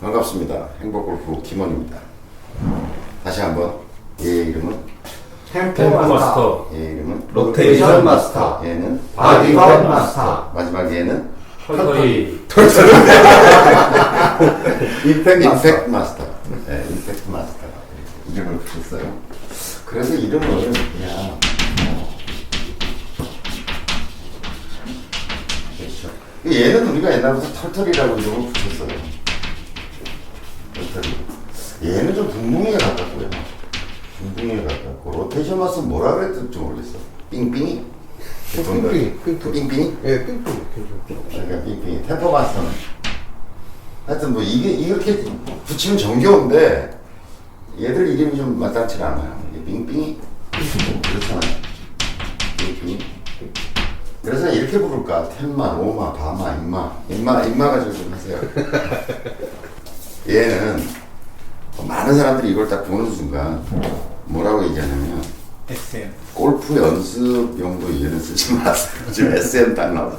반갑습니다. 행복골프 김원입니다. 다시 한번 얘의 이름은 템포 마스터. 얘의 이름은 로테이션 마스터. 얘는 바디건 마스터. 마지막 얘는 털털이. 임팩트 마스터. 네, 임팩트 마스터 이름을 붙였어요. 그래서 이름을 그냥 그렇죠. 얘는 우리가 옛날부터 털털이라고 이름을 붙였어요. 털털이. 얘는 좀 붕붕이에 가깝고요. 붕붕이에 가깝고 로테이션 마스터 뭐라 그랬을지 모르겠어. 삥삥이? 삥삥이? 예, 삥삥이. 그러니까 삥삥이. 템포 마스터는 하여튼 뭐 이게 이렇게 붙이면 정겨운데 얘들 이름이 좀 마땅치 않아요. 빙빙이 그렇잖아요. 빙빙이. 그래서 이렇게 부를까? 텐마, 로마, 바마, 임마 가지고 좀 하세요. 얘는 많은 사람들이 이걸 딱 보는 순간 뭐라고 얘기하냐면 SM. 골프 연습용도 얘는 쓰지 마세요. 지금 SM 딱 나와.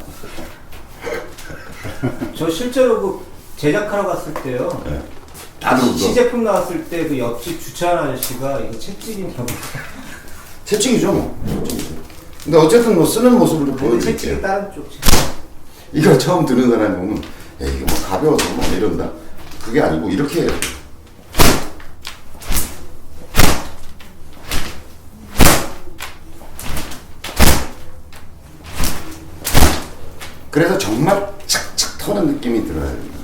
저 실제로 그 제작하러 갔을 때요. 네. 나도 시제품 나왔을 때 그 옆집 주차하는 아저씨가 이거 채찍이냐고. 채찍이죠 뭐. 근데 어쨌든 뭐 쓰는 모습을 좀 근데 채찍이 보여드릴게요. 다른 쪽. 이걸 처음 듣는 사람이 보면 야 이게 뭐 가벼워서 뭐 이런다. 그게 아니고 이렇게 해요. 그래서 정말 착착 터는 느낌이 들어야 됩니다.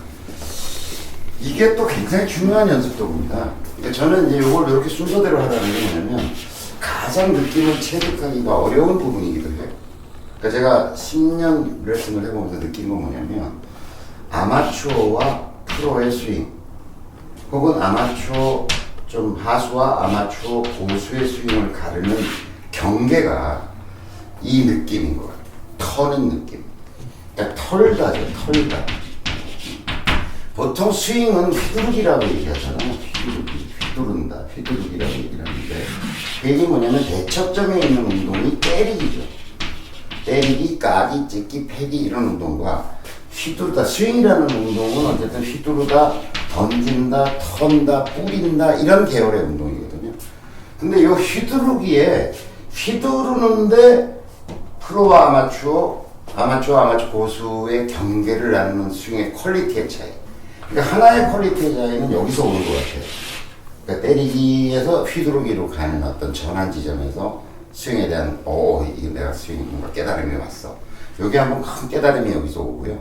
이게 또 굉장히 중요한 연습 도구입니다. 그러니까 저는 이제 이걸 이렇게 순서대로 하라는 게 뭐냐면 가장 느낌을 체득하기가 어려운 부분이기도 해요. 그러니까 제가 10년 레슨을 해보면서 느낀 건 뭐냐면 아마추어와 프로의 스윙 혹은 아마추어 좀 하수와 아마추어 고수의 스윙을 가르는 경계가 이 느낌인 것 같아요. 터는 느낌. 그러니까 털다죠, 털다. 보통 스윙은 휘두르기라고 얘기하잖아요. 휘두른다, 휘두르기라고 얘기를 하는데 이게 뭐냐면 대척점에 있는 운동이 때리기죠. 때리기, 까기, 찍기, 패기 이런 운동과 휘두르다, 스윙이라는 운동은 어쨌든 휘두르다, 던진다, 턴다, 뿌린다 이런 계열의 운동이거든요. 근데 이 휘두르기에 휘두르는데 프로와 아마추어 고수의 경계를 나누는 스윙의 퀄리티의 차이. 그러니까 하나의 퀄리티의 차이는 여기서 오는 것 같아요. 그러니까 때리기에서 휘두르기로 가는 어떤 전환 지점에서 스윙에 대한 이게 내가 스윙 뭔가 깨달음이 왔어. 여기 한번 큰 깨달음이 여기서 오고요.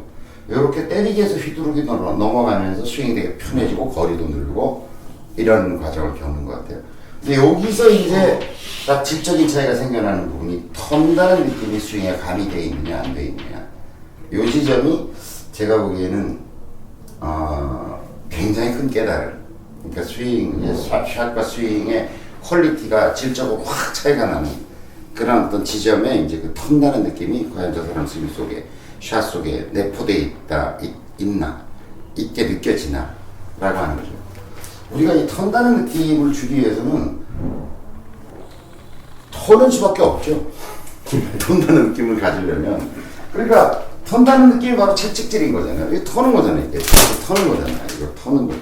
이렇게 때리기에서 휘두르기로 넘어가면서 스윙이 되게 편해지고 거리도 늘고 이런 과정을 겪는 것 같아요. 근데 여기서 이제 딱 질적인 차이가 생겨나는 부분이 턴다는 느낌이 스윙에 가미되어 있느냐 안 되어 있느냐. 이 지점이 제가 보기에는 굉장히 큰 깨달음. 그러니까 샷과 스윙의 퀄리티가 질적으로 확 차이가 나는 그런 어떤 지점에 이제 그 턴다는 느낌이 과연 저 사람 스윙 속에 샷 속에 내포되어 있게 느껴지나 라고 하는 거죠. 우리가 이 턴다는 느낌을 주기 위해서는 터는 수밖에 없죠. 턴다는 느낌을 가지려면. 그러니까 턴다는 느낌이 바로 채찍질인 거잖아요. 이게 터는 거잖아요. 이게 터는 거잖아요. 이거 터는 거.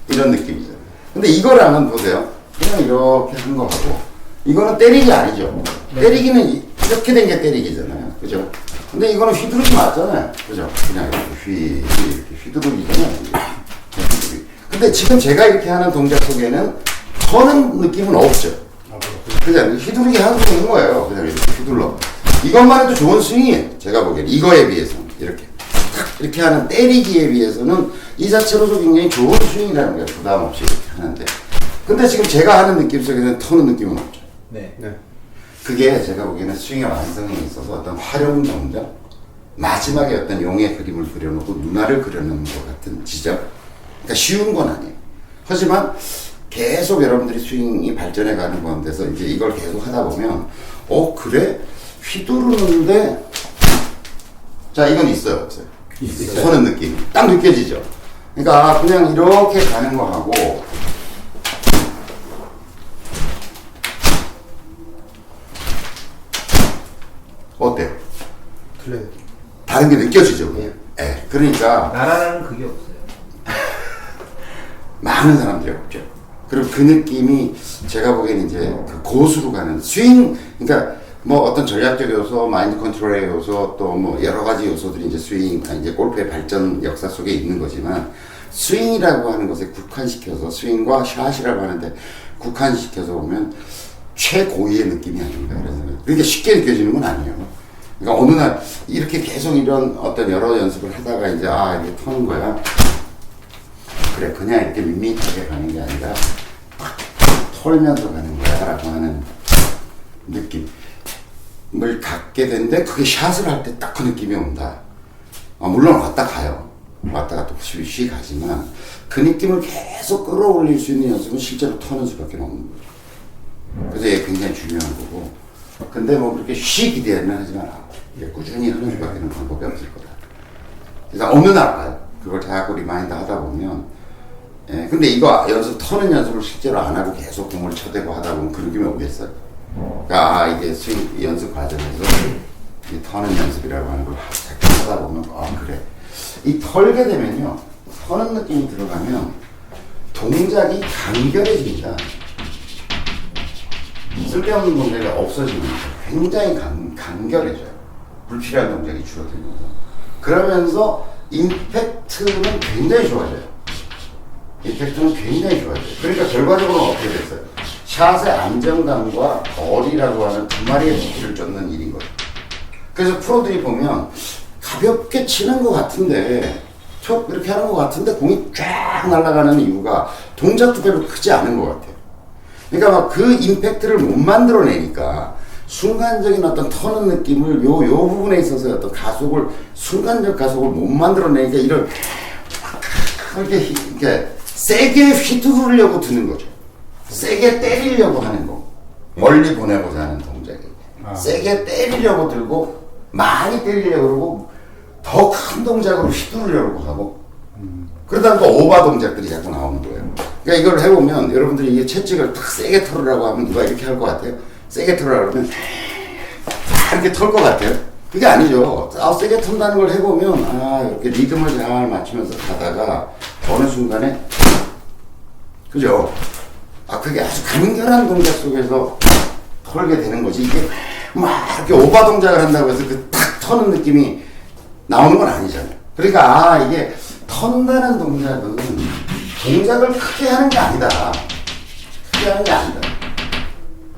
이런 느낌이죠. 근데 이거랑은 보세요. 그냥 이렇게 한 거하고 이거는 때리기 아니죠. 네. 때리기는 이렇게 된 게 때리기잖아요. 그죠? 근데 이거는 휘두르기 맞잖아요. 그죠? 그냥 이렇게 휘두르기잖아요. 휘두르기. 근데 지금 제가 이렇게 하는 동작 속에는 터는 느낌은 없죠. 그냥 휘두르기 하고 있는 거예요. 그냥 이렇게 휘둘러. 이것만 해도 좋은 스윙이에요. 제가 보기에는 이거에 비해서는 이렇게 하는 때리기에 비해서는 이 자체로도 굉장히 좋은 스윙이라는 거예요. 부담 없이 이렇게 하는데. 근데 지금 제가 하는 느낌 속에는 터는 느낌은 없죠. 네. 그게 제가 보기에는 스윙의 완성에 있어서 어떤 활용 동작, 마지막에 어떤 용의 그림을 그려놓고 눈알을 그려놓는 것 같은 지점. 그러니까 쉬운 건 아니에요. 하지만 계속 여러분들이 스윙이 발전해 가는 가운데서 이제 이걸 계속 하다 보면 그래? 휘두르는데 자 이건 있어요 없어요? 있어요. 서는 느낌 딱 느껴지죠. 그러니까 그냥 이렇게 가는 거하고 어때요? 틀려요. 다른 게 느껴지죠. 그냥. 그러니까 나라는 그게 없어요. 많은 사람들이 없죠. 그리고 그 느낌이 제가 보기에는 이제 그 고수로 가는 스윙, 그러니까 뭐 어떤 전략적 요소, 마인드 컨트롤의 요소, 또 뭐 여러 가지 요소들이 이제 스윙, 이제 골프의 발전 역사 속에 있는 거지만 스윙이라고 하는 것에 국한시켜서 스윙과 샷이라고 하는데 국한시켜서 보면 최고위의 느낌이 아닌가 이런 생각. 그러니까 쉽게 느껴지는 건 아니에요. 그러니까 어느 날 이렇게 계속 이런 어떤 여러 연습을 하다가 이제 이게 터는 거야. 그래 그냥 이렇게 밋밋하게 가는 게 아니라 팍 털면서 가는 거야 라고 하는 느낌을 갖게 되는데 그게 샷을 할 때 딱 그 느낌이 온다. 물론 왔다 가요. 왔다 갔다 쉬 가지만 그 느낌을 계속 끌어올릴 수 있는 연습은 실제로 터는 수밖에 없는 거예요. 그래서 이게 굉장히 중요한 거고. 근데 뭐 그렇게 쉬 기대는 하지 마라. 이게 꾸준히 하는 수밖에 방법이 없을 거다. 그래서 어느 날 가요. 그걸 자꾸 리마인드 하다 보면 근데 이거 터는 연습을 실제로 안 하고 계속 공을 쳐대고 하다 보면 그 느낌이 오겠어요. 그러니까 이게 스윙 연습 과정에서 이 터는 연습이라고 하는 걸 자꾸 하다 보면 그래. 이 털게 되면요. 터는 느낌이 들어가면 동작이 간결해집니다. 쓸데없는 동작이 없어지면서 굉장히 간결해져요. 불필요한 동작이 줄어들면서. 그러면서 임팩트는 굉장히 좋아져요. 임팩트는 굉장히 좋아져요. 그러니까 결과적으로 어떻게 됐어요? 샷의 안정감과 거리라고 하는 두 마리의 무기를 쫓는 일인 거예요. 그래서 프로들이 보면 가볍게 치는 것 같은데 촉 이렇게 하는 것 같은데 공이 쫙 날아가는 이유가 동작도 별로 크지 않은 것 같아요. 그러니까 막 그 임팩트를 못 만들어내니까 순간적인 어떤 터는 느낌을 요 부분에 있어서 어떤 순간적 가속을 못 만들어내니까 이렇게 세게 휘두르려고 드는 거죠. 세게 때리려고 하는 거. 멀리 보내고자 하는 동작이에요. 세게 때리려고 들고 많이 때리려고 그러고 더 큰 동작으로 휘두르려고 하고 그러다 보니까 오바 동작들이 자꾸 나오는 거예요. 그러니까 이걸 해보면 여러분들이 이게 채찍을 탁 세게 털으라고 하면 누가 이렇게 할 것 같아요? 세게 털으라고 하면 이렇게 털 것 같아요? 그게 아니죠. 세게 턴다는 걸 해보면 이렇게 리듬을 잘 맞추면서 가다가 어느 순간에 그죠? 그게 아주 간결한 동작 속에서 털게 되는 거지. 이게 막 이렇게 오바 동작을 한다고 해서 그 탁 터는 느낌이 나오는 건 아니잖아요. 그러니까 이게 턴다는 동작은 동작을 크게 하는 게 아니다. 크게 하는 게 아니다.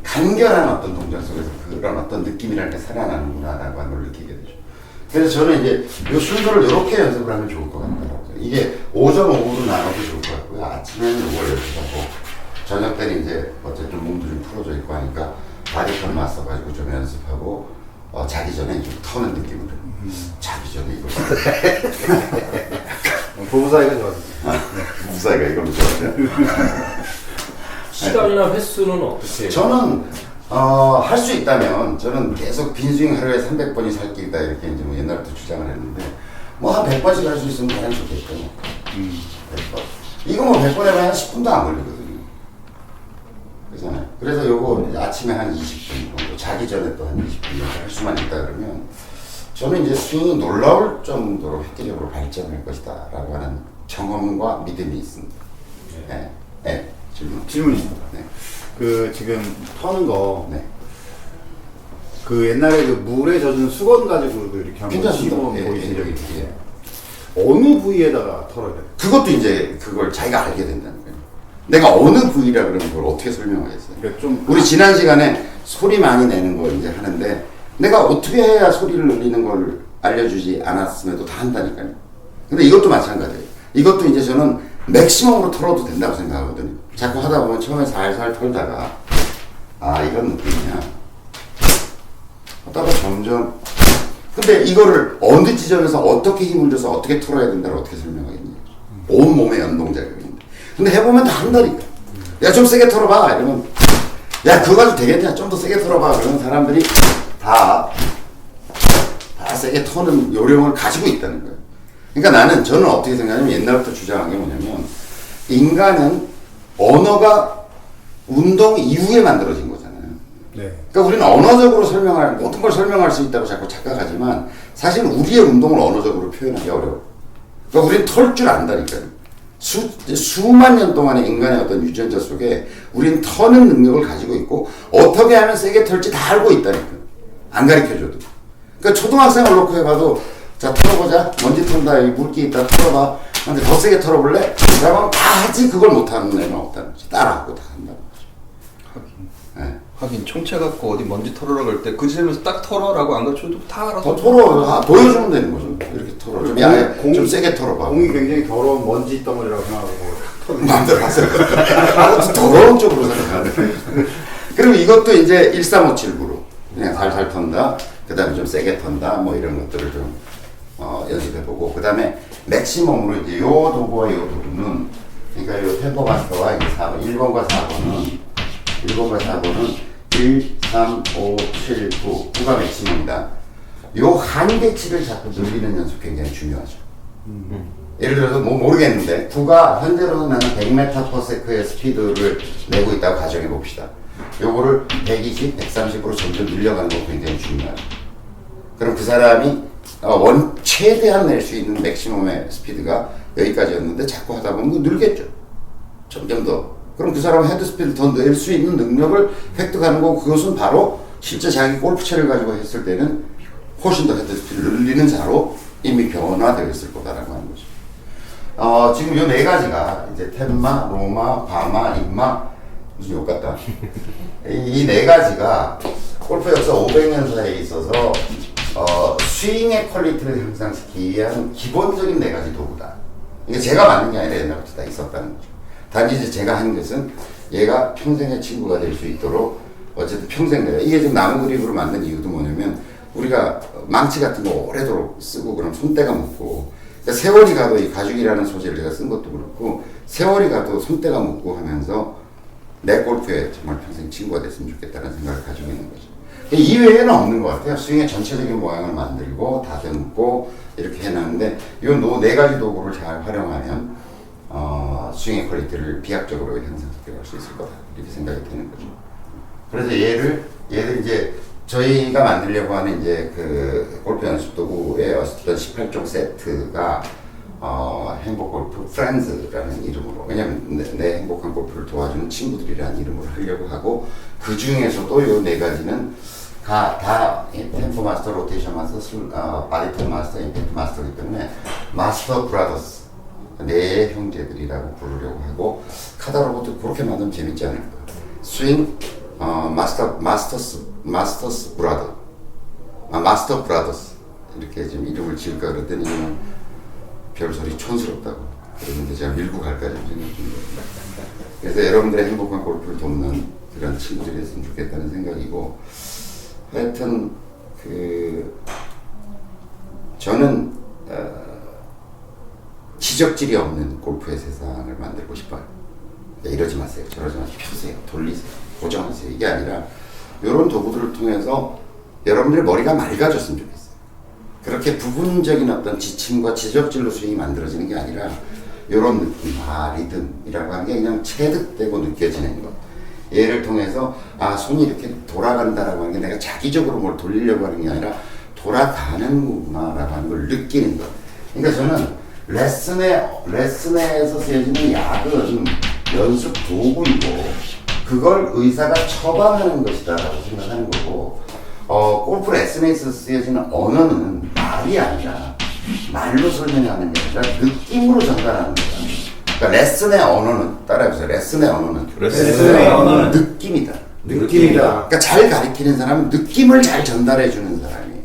간결한 어떤 동작 속에서 그런 어떤 느낌이라는 게 살아나는구나라고 하는 걸 느끼게 되죠. 그래서 저는 이제 이 순서를 이렇게 연습을 하면 좋을 것 같아요. 이게 오전, 오후로 나눠도 좋을 것 같고요. 아침에는 이걸 연습하고 저녁 때는 이제 어쨌든 몸도 좀 풀어져 있고 하니까 바디컨 맞서가지고 좀 연습하고 자기 전에 좀 터는 느낌으로 자기 전에 이거 부부 사이가 좋아졌어요. 부부 사이가 이걸로 좋아져요. 시간이나 횟수는 어떻게 해요? 저는 할 수 있다면 저는 계속 빈스윙 하루에 300번이 살 길이다 이렇게 이제 뭐 옛날부터 주장을 했는데 뭐 한 100번씩 할 수 있으면 가장 좋겠죠. 100번. 이거 뭐 100번 해봐야 한 10분도 안 걸리거든요. 그렇잖아요. 그래서 요거 아침에 한 20분 정도, 자기 전에 또 한 20분 정도 할 수만 있다 그러면 저는 이제 스윙이 놀라울 정도로 획기적으로 발전할 것이다 라고 하는 경험과 믿음이 있습니다. 네. 질문이 있습니다. 네. 그 지금 터는 거, 네. 그 옛날에 그 물에 젖은 수건 가지고 이렇게 한번 시범 괜찮습니다. 보이신 적이 있어요. 예. 어느 부위에다가 털어야 돼요? 그것도 이제 그걸 자기가 알게 된다는 거예요. 내가 어느 부위라 그러면 그걸 어떻게 설명하겠어요? 그러니까 좀 우리 지난 시간에 소리 많이 내는 거 이제 하는데 내가 어떻게 해야 소리를 늘리는 걸 알려주지 않았음에도 다 한다니까요. 근데 이것도 마찬가지예요. 이것도 이제 저는 맥시멈으로 털어도 된다고 생각하거든요. 자꾸 하다 보면 처음에 살살 털다가 이런 느낌이냐 하다가 점점 근데 이거를 어느 지점에서 어떻게 힘을 줘서 어떻게 털어야 된다를 어떻게 설명하겠니? 온 몸의 연동작용인데 근데 해보면 다 한다니까. 야 좀 세게 털어봐 이러면 야 그거 가지고 되겠냐 좀 더 세게 털어봐 그런 사람들이 다 세게 터는 요령을 가지고 있다는 거예요. 그러니까 저는 어떻게 생각하냐면 옛날부터 주장한 게 뭐냐면 인간은 언어가 운동 이후에 만들어진 거잖아요. 네. 그러니까 우리는 언어적으로 모든 걸 설명할 수 있다고 자꾸 착각하지만 사실 우리의 운동을 언어적으로 표현하기 어려워. 그러니까 우리는 털 줄 안다니까요. 수만 년 동안의 인간의 어떤 유전자 속에 우리는 터는 능력을 가지고 있고 어떻게 하면 세게 털지 다 알고 있다니까. 안 가르쳐줘도. 그러니까 초등학생을 놓고 해봐도 자 털어보자. 먼지 턴다. 이 물기 있다. 털어봐. 근데 더 세게 털어볼래? 그러면 다 하지 그걸 못하는 애는 없다는 거지. 따라하고 다 한다는 거죠. 네. 하긴 총채 갖고 어디 먼지 털으라 그럴 때 그 지점에서 딱 털어라고 안 가르쳐도 다 알아서 더 털어. 보여주면 되는 거죠. 이렇게 털어. 좀, 좀 세게 털어봐. 공이 굉장히 더러운 먼지 덩어리라고 생각하고 털을 마음대로 하세요. 아무튼 더러운 쪽으로 생각하네. 그리고 이것도 이제 1357구로 그냥 살살 턴다. 그 다음에 좀 세게 턴다. 뭐 이런 것들을 좀 연습해보고. 그 다음에 맥시멈으로 이제 요 도구와 요 도구는 그러니까 요 템포 마스터와 1번과 4번은 1, 3, 5, 7, 9. 9가 맥시멈이다. 요 한계치를 자꾸 늘리는 연습 굉장히 중요하죠. 예를 들어서 뭐 모르겠는데 9가 현재로는 나는 100m/s의 스피드를 내고 있다고 가정해 봅시다. 요거를 120, 130으로 점점 늘려가는 거 굉장히 중요하죠. 그럼 그 사람이 최대한 낼 수 있는 맥시멈의 스피드가 여기까지였는데 자꾸 하다 보면 늘겠죠. 점점 더. 그럼 그 사람은 헤드 스피드를 더 낼 수 있는 능력을 획득하는 거고 그것은 바로 실제 자기 골프채를 가지고 했을 때는 훨씬 더 헤드 스피드를 늘리는 자로 이미 변화되어 있을 거다라고 하는 거죠. 지금 요 네 가지가 이제 텐마, 로마, 바마, 인마 무슨 욕 같다. 이 네 가지가 골프 역사 500년 사이에 있어서 스윙의 퀄리티를 향상시키기 위한 기본적인 네 가지 도구다. 이게 제가 만든 게 아니라 옛날부터 다 있었다는 거죠. 단지 이제 제가 한 것은 얘가 평생의 친구가 될 수 있도록 어쨌든 평생 내가 이게 지금 나무 그립으로 만든 이유도 뭐냐면 우리가 망치 같은 거 오래도록 쓰고 그럼 손때가 묻고 그러니까 세월이 가도 이 가죽이라는 소재를 제가 쓴 것도 그렇고 세월이 가도 손때가 묻고 하면서 내 골프에 정말 평생 친구가 됐으면 좋겠다는 생각을 가지고 있는 거죠. 이외에는 없는 것 같아요. 스윙의 전체적인 모양을 만들고 다듬고 이렇게 해놨는데 이 네 가지 도구를 잘 활용하면 스윙의 퀄리티를 비약적으로 향상시켜 갈 수 있을 거다 이렇게 생각이 되는 거죠. 그래서 얘를 이제 저희가 만들려고 하는 이제 그 골프 연습 도구의 어떤 18종 세트가 행복 골프 프렌즈라는 이름으로 왜냐면 내 행복한 골프를 도와주는 친구들이라는 이름으로 하려고 하고 그 중에서도 요 네 가지는 다 템포 마스터, 로테이션 마스터, 바디톤 마스터, 임팩트 마스터이기 때문에 마스터 브라더스 네 형제들이라고 부르려고 하고 카다로그도 그렇게 만들면 재밌지 않을까. 스윙 마스터스 브라더 마스터 브라더스 이렇게 지금 이름을 지을까 그랬더니 별소리 촌스럽다고 그러는데 제가 밀고 갈까 좀 생각 중입니다. 그래서 여러분들의 행복한 골프를 돕는 그런 친구들이 됐으면 좋겠다는 생각이고 하여튼 저는 지적질이 없는 골프의 세상을 만들고 싶어요. 이러지 마세요. 저러지 마세요. 펴세요. 돌리세요. 고정하세요. 이게 아니라 이런 도구들을 통해서 여러분들의 머리가 맑아졌으면 좋겠어요. 그렇게 부분적인 어떤 지침과 지적질로 스윙이 만들어지는 게 아니라 이런 느낌, 리듬이라고 하는 게 그냥 체득되고 느껴지는 것. 얘를 통해서 손이 이렇게 돌아간다라고 하는 게 내가 자기적으로 뭘 돌리려고 하는 게 아니라 돌아가는구나라고 하는 걸 느끼는 것. 그러니까 저는 레슨에서 쓰여지는 약은 연습 도구이고 그걸 의사가 처방하는 것이다라고 생각하는 거고 골프 레슨에서 쓰여지는 언어는 말이 아니라 말로 설명하는 게 아니라 느낌으로 전달하는 거다. 그러니까 레슨의 언어는 따라해보세요. 레슨의 언어는 느낌이다. 그러니까 잘 가르치는 사람은 느낌을 잘 전달해주는 사람이에요.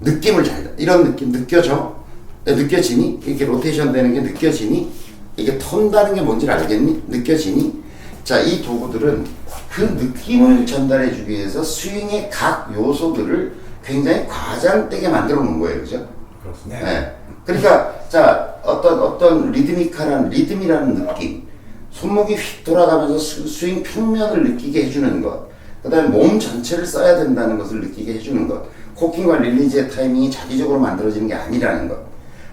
느낌을 이런 느낌 느껴져? 느껴지니? 이렇게 로테이션 되는 게 느껴지니? 이게 턴다는 게 뭔지를 알겠니? 느껴지니? 자, 이 도구들은 그 느낌을 전달해주기 위해서 스윙의 각 요소들을 굉장히 과장되게 만들어 놓은 거예요. 그죠? 그렇습니다. 네. 그러니까, 자, 어떤 리듬이라는 느낌. 손목이 휙 돌아가면서 스윙 평면을 느끼게 해주는 것. 그 다음에 몸 전체를 써야 된다는 것을 느끼게 해주는 것. 코킹과 릴리즈의 타이밍이 자기적으로 만들어지는 게 아니라는 것.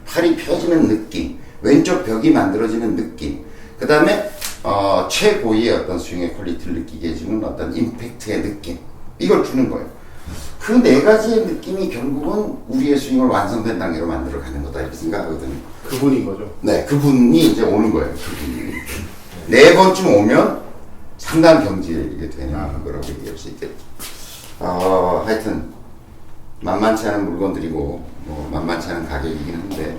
팔이 펴지는 느낌. 왼쪽 벽이 만들어지는 느낌. 그 다음에 최고의 어떤 스윙의 퀄리티를 느끼게 해주는 어떤 임팩트의 느낌. 이걸 주는 거예요. 그 네 가지의 느낌이 결국은 우리의 스윙을 완성된 단계로 만들어가는 거다 이렇게 생각하거든요. 그분인 거죠. 네, 그분이 이제 오는 거예요. 그분이. 네 번쯤 오면 상당한 경지에 되는 거라고 얘기할 수 있겠죠. 하여튼 만만치 않은 물건들이고 뭐 만만치 않은 가격이긴 한데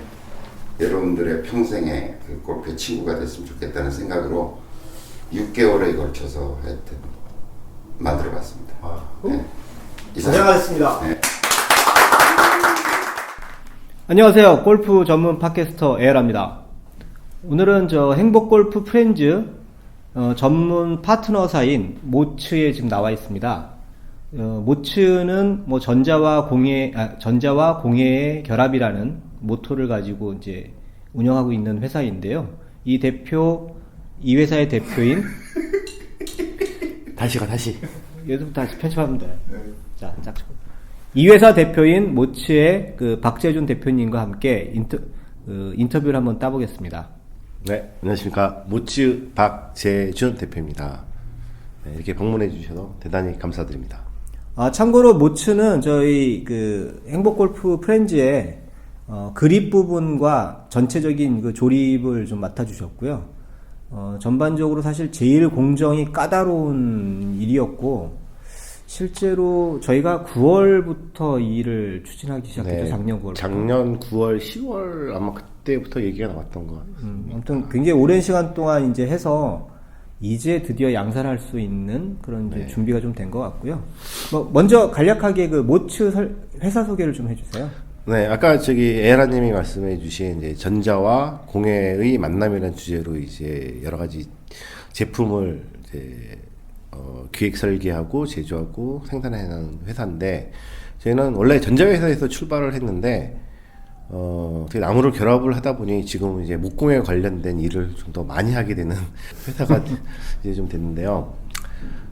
여러분들의 평생의 그 골프의 친구가 됐으면 좋겠다는 생각으로 6개월에 걸쳐서 하여튼 만들어봤습니다. 네. 이상. 고생하셨습니다. 네. 안녕하세요. 골프 전문 팟캐스터 에어랍니다. 오늘은 저 행복골프 프렌즈 전문 파트너사인 모츠에 지금 나와 있습니다. 모츠는 뭐 전자와 공예의 결합이라는 모토를 가지고 이제 운영하고 있는 회사인데요. 이 회사의 대표인 다시. 얘도 다시 편집하면 돼요. 자, 이 회사 대표인 모츠의 그 박재준 대표님과 함께 인터뷰를 한번 따보겠습니다. 네, 안녕하십니까. 모츠 박재준 대표입니다. 네, 이렇게 방문해 주셔서 대단히 감사드립니다. 참고로 모츠는 저희 그 행복골프 프렌즈의 그립 부분과 전체적인 그 조립을 좀 맡아주셨고요. 전반적으로 사실 제일 공정이 까다로운 일이었고, 실제로 저희가 9월부터 이 일을 추진하기 시작했죠. 작년 9월. 작년 9월, 10월 아마 그때부터 얘기가 나왔던 것 같습니다. 아무튼 굉장히 오랜 시간 동안 이제 해서 이제 드디어 양산할 수 있는 그런 이제 준비가 좀 된 것 같고요. 먼저 간략하게 그 모츠 회사 소개를 좀 해주세요. 네, 아까 에라님이 말씀해 주신 이제 전자와 공예의 만남이라는 주제로 이제 여러 가지 제품을 이제 기획 설계하고 제조하고 생산하는 회사인데, 저희는 원래 전자회사에서 출발을 했는데 어떻게 나무를 결합을 하다 보니 지금은 이제 목공에 관련된 일을 좀 더 많이 하게 되는 회사가 이제 좀 됐는데요.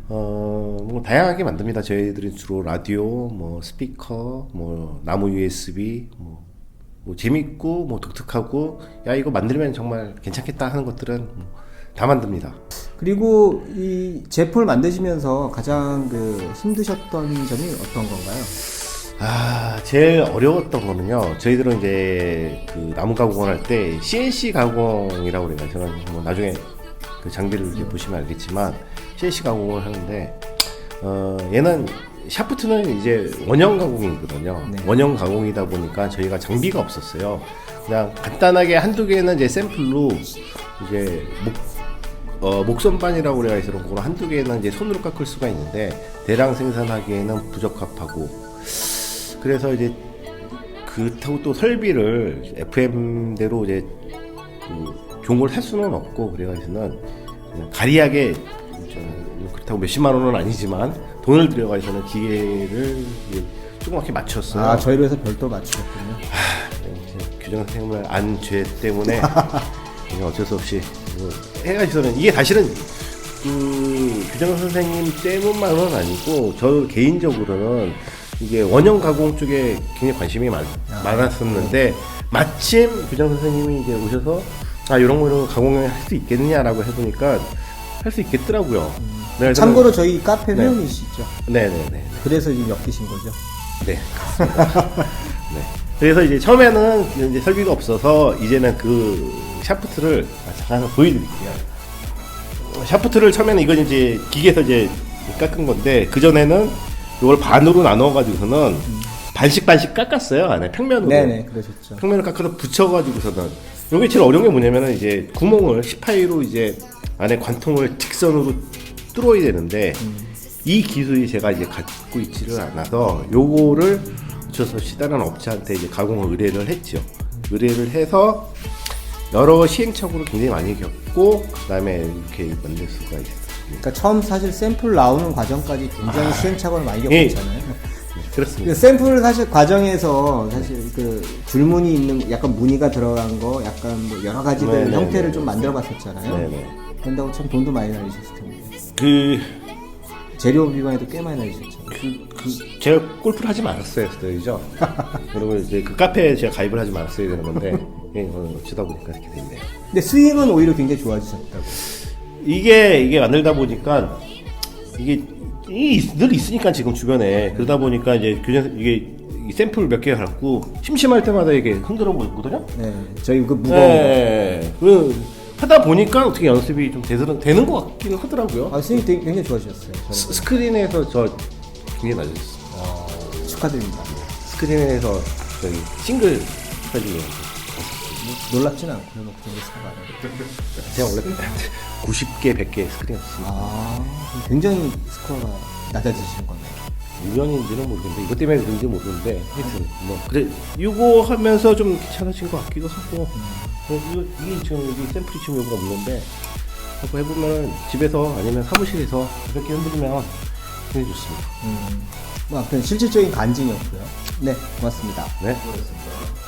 뭐 다양하게 만듭니다. 저희들이 주로 라디오, 뭐 스피커, 뭐 나무 USB, 뭐 재밌고 뭐 독특하고 야 이거 만들면 정말 괜찮겠다 하는 것들은 다 만듭니다. 그리고 이 제품을 만드시면서 가장 그 힘드셨던 점이 어떤 건가요? 제일 어려웠던 거는요. 저희들은 이제 그 나무 가공을 할 때 CNC 가공이라고 그래요. 저는 뭐 나중에 그 장비를 이렇게 보시면 알겠지만 CNC 가공을 하는데 얘는 샤프트는 이제 원형 가공이거든요. 네. 원형 가공이다 보니까 저희가 장비가 없었어요. 그냥 간단하게 한두 개는 이제 샘플로 이제 목선반이라고 그래서 그런 한두 개는 이제 손으로 깎을 수가 있는데 대량 생산하기에는 부적합하고, 그래서 이제 그렇다고 또 설비를 FM대로 이제 그 종을 할 수는 없고, 그래가지고는 그냥 가리하게 그렇다고 몇십만 원은 아니지만 돈을 들여가지고는 기계를 조그맣게 맞췄어요. 저희로 해서 별도로 맞추셨군요. 규정 선생님을 안 죄 때문에 어쩔 수 없이 해가지고는 이게 사실은 그 규정 선생님 때문만은 아니고 저 개인적으로는 이게 원형 가공 쪽에 굉장히 관심이 많았었는데 마침 규정 선생님이 이제 오셔서 이런 거 가공을 할 수 있겠느냐라고 해보니까 할 수 있겠더라고요. 참고로 저희 카페 네. 회원이시죠? 네네네. 그래서 지금 엮이신 거죠? 네. 네. 그래서 이제 처음에는 이제 설비가 없어서 이제는 그 샤프트를 잠깐 보여드릴게요. 샤프트를 처음에는 이건 이제 기계에서 이제 깎은 건데, 그 전에는 이걸 반으로 나눠가지고서는 반씩 깎았어요. 안에 평면으로. 네네, 그러셨죠. 평면을 깎아서 붙여가지고서는 이게 제일 어려운 게 뭐냐면은 이제 구멍을 18로 이제 안에 관통을 직선으로 뚫어야 되는데 이 기술이 제가 이제 갖고 있지를 않아서 요거를 붙여서 다른 업체한테 이제 가공을 의뢰를 했죠. 의뢰를 해서 여러 시행착오를 굉장히 많이 겪고 그다음에 이렇게 만들 수가 있어요. 그러니까 처음 사실 샘플 나오는 과정까지 굉장히 시행착오를 많이 겪었잖아요. 그렇습니다. 그 샘플 사실 과정에서 사실 그 줄무늬 있는 약간 무늬가 들어간 거 약간 뭐 여러 가지들 네네. 형태를 좀 만들어 봤었잖아요. 네네. 그런다고 참 돈도 많이 날리셨을 텐데. 그 재료 비용에도 꽤 많이 날리셨죠. 제가 골프를 하지 말았어요, 그죠? 그리고 이제 그 카페에 제가 가입을 하지 말았어야 되는 건데 어쩌다 보니까 이렇게 됐네요. 근데 스윙은 오히려 굉장히 좋아지셨다고. 이게 만들다 보니까 이게 늘 있으니까 지금 주변에 그러다 보니까 이제 교정 이게 이 샘플 몇 개 갖고 심심할 때마다 이게 흔들어 보거든요. 네, 저희 그 무거운 네. 그 하다 보니까 어떻게 연습이 좀 되는 것 같기는 하더라고요. 거. 아, 선생님 되게 굉장히 좋아하셨어요. 저는. 스크린에서 저 굉장히 낮았어요. 축하드립니다. 스크린에서 저희 싱글 사진을 놀랍진 않고요, 뭐, 그 정도 스코어가. 제가 원래 90개, 100개 스크린이었습니다. 아, 굉장히 스코어가 낮아지시는 거네요. 우연인지는 모르겠는데 이것 때문에 그런지 모르는데 하여튼 뭐 그래 이거 하면서 좀 괜찮아진 것 같기도 하고 이게 지금 여기 샘플이 지금 여기가 없는데 하고 해보면 집에서 아니면 사무실에서 가볍게 흔들면 굉장히 좋습니다. 뭐, 아무튼 실질적인 간증이었고요. 네, 고맙습니다. 네. 그렇습니다.